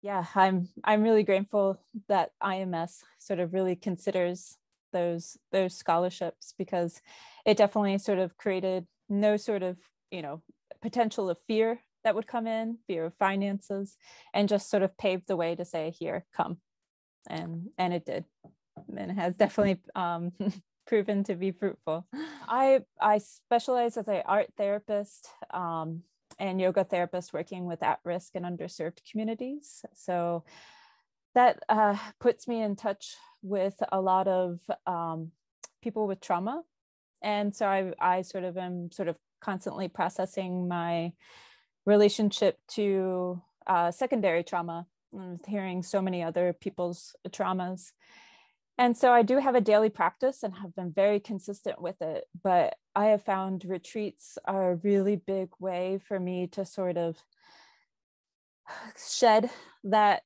Yeah, I'm really grateful that IMS sort of really considers those scholarships, because it definitely sort of created no sort of, you know, potential of fear that would come in, fear of finances, and just sort of paved the way to say, here, come. And it did. And it has definitely proven to be fruitful. I specialize as an art therapist and yoga therapist working with at-risk and underserved communities. So that puts me in touch with a lot of people with trauma. And so I sort of am sort of constantly processing my relationship to secondary trauma, hearing so many other people's traumas. And so I do have a daily practice and have been very consistent with it. But I have found retreats are a really big way for me to sort of shed that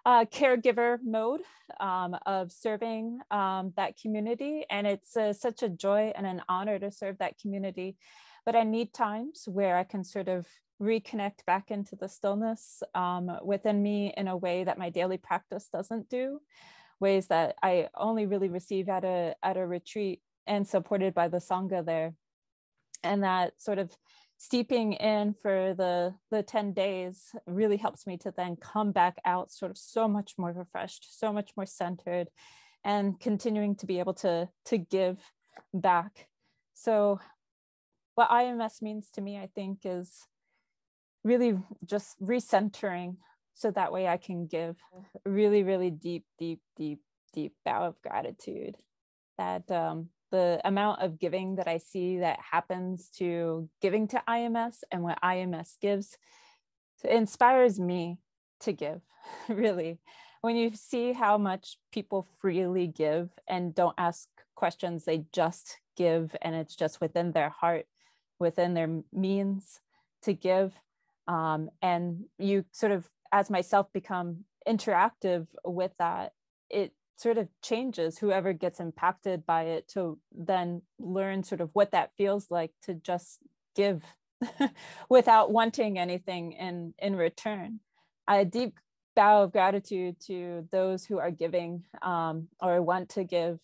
caregiver mode of serving that community. And it's such a joy and an honor to serve that community. But I need times where I can sort of reconnect back into the stillness within me in a way that my daily practice doesn't do, ways that I only really receive at a retreat and supported by the Sangha there. And that sort of steeping in for the 10 days really helps me to then come back out sort of so much more refreshed, so much more centered, and continuing to be able to give back. So what IMS means to me, I think, is really just recentering, so that way I can give a really, really deep bow of gratitude that the amount of giving that I see that happens to giving to IMS and what IMS gives inspires me to give, really. When you see how much people freely give and don't ask questions, they just give, and it's just within their heart, within their means to give. And you sort of, as myself, become interactive with that, it sort of changes whoever gets impacted by it to then learn sort of what that feels like to just give without wanting anything in return. A deep bow of gratitude to those who are giving or want to give,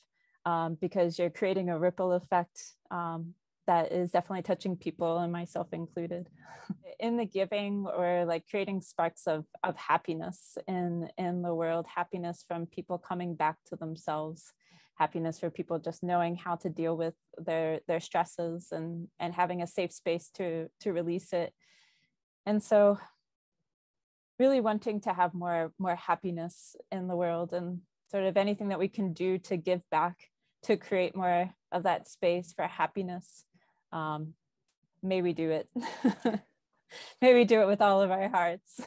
because you're creating a ripple effect that is definitely touching people, and myself included. In the giving, or like creating sparks of happiness in the world, happiness from people coming back to themselves, happiness for people just knowing how to deal with their stresses and having a safe space to release it. And so really wanting to have more happiness in the world, and sort of anything that we can do to give back to create more of that space for happiness. May we do it. May we do it with all of our hearts.